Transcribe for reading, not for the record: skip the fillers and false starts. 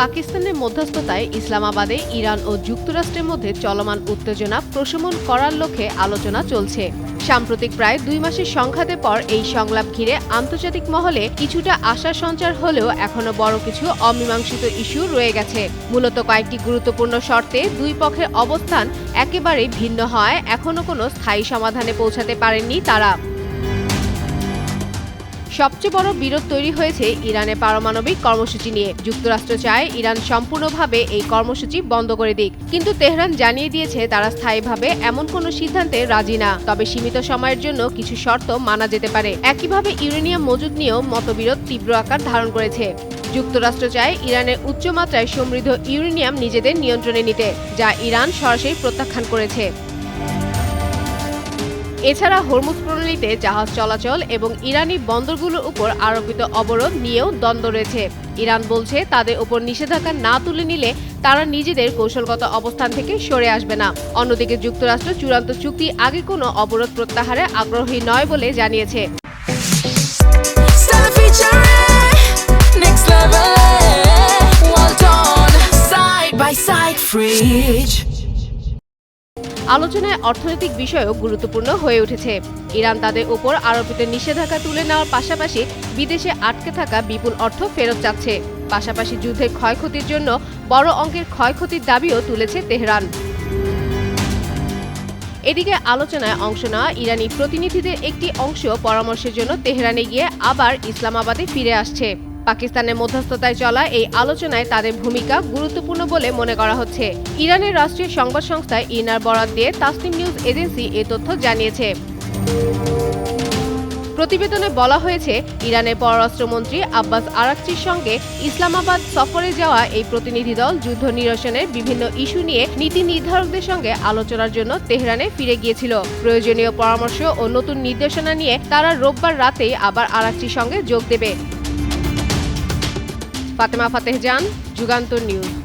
পাকিস্তানের মধ্যস্থতায় ইসলামাবাদে ইরান ও যুক্তরাষ্ট্রের মধ্যে চলমান উত্তেজনা প্রশমন করার লক্ষ্যে আলোচনা চলছে। সাম্প্রতিক প্রায় 2 মাসের সংঘাতের পর এই সংলাপ ঘিরে আন্তর্জাতিক মহলে কিছুটা আশার সঞ্চার হলেও এখনো বড় কিছু অমীমাংসিত ইস্যু রয়ে গেছে। মূলত কয়েকটি গুরুত্বপূর্ণ শর্তে দুই পক্ষের অবস্থান একেবারেই ভিন্ন হয় এখনো কোনো স্থায়ী সমাধানে পৌঁছাতে পারেননি তারা। সবচেয়ে বড় বিরোধ তৈরি হয়েছে ইরানের পারমাণবিক কর্মসূচি নিয়ে। যুক্তরাষ্ট্র চায় ইরান সম্পূর্ণভাবে এই কর্মসূচি বন্ধ করে দিক, কিন্তু তেহরান জানিয়ে দিয়েছে তারা স্থায়ীভাবে এমন কোনো সিদ্ধান্তে রাজি না, তবে সীমিত সময়ের জন্য কিছু শর্ত মানা যেতে পারে। একইভাবে ইউরেনিয়াম মজুত নিয়েও মতবিরোধ তীব্র আকার ধারণ করেছে। যুক্তরাষ্ট্র চায় ইরানের উচ্চমাত্রায় সমৃদ্ধ ইউরেনিয়াম নিজেদের নিয়ন্ত্রণে নিতে, যা ইরান সরাসরি প্রত্যাখ্যান করেছে। এছাড়া হরমুজ প্রণালীতে জাহাজ চলাচল এবং ইরানি বন্দরগুলোর উপর আরোপিত অবরোধ নিয়েও দ্বন্দ্ব রয়েছে। ইরান বলছে তাদের উপর নিষেধাজ্ঞা না তুলে নিলে তারা নিজেদের কৌশলগত অবস্থান থেকে সরে আসবে না। অন্যদিকে যুক্তরাষ্ট্র চূড়ান্ত চুক্তি আগে কোনো অবরোধ প্রত্যাহারে আগ্রহী নয় বলে জানিয়েছে। আলোচনায় অর্থনৈতিক বিষয়ও গুরুত্বপূর্ণ হয়ে উঠেছে। ইরান তাদের উপর আরোপিত নিষেধাজ্ঞা তুলে নেওয়ার পাশাপাশি বিদেশে আটকে থাকা বিপুল অর্থ ফেরত চাচ্ছে। পাশাপাশি যুদ্ধের ক্ষয়ক্ষতির জন্য বড় অঙ্কের ক্ষয়ক্ষতির দাবিও তুলেছে তেহরান। এদিকে আলোচনায় অংশ নেওয়া ইরানি প্রতিনিধিদের একটি অংশ পরামর্শের জন্য তেহরানে গিয়ে আবার ইসলামাবাদে ফিরে আসছে। পাকিস্তানের মধ্যস্থতায় চলা এই আলোচনায় তাদের ভূমিকা গুরুত্বপূর্ণ বলে মনে করা হচ্ছে। ইরানের রাষ্ট্রীয় সংবাদ সংস্থা ইরনার বরাত দিয়ে তাসনিম নিউজ এজেন্সি এ তথ্য জানিয়েছে। প্রতিবেদনে বলা হয়েছে, ইরানের পররাষ্ট্রমন্ত্রী আব্বাস আরাকচির সঙ্গে ইসলামাবাদ সফরে যাওয়া এই প্রতিনিধি দল যুদ্ধ নিরসনের বিভিন্ন ইস্যু নিয়ে নীতি নির্ধারকদের সঙ্গে আলোচনার জন্য তেহরানে ফিরে গিয়েছিল। প্রয়োজনীয় পরামর্শ ও নতুন নির্দেশনা নিয়ে তারা রোববার রাতেই আবার আরাকচির সঙ্গে যোগ দেবে। ফাতেমা ফাতেহ জান, যুগান্তর নিউজ।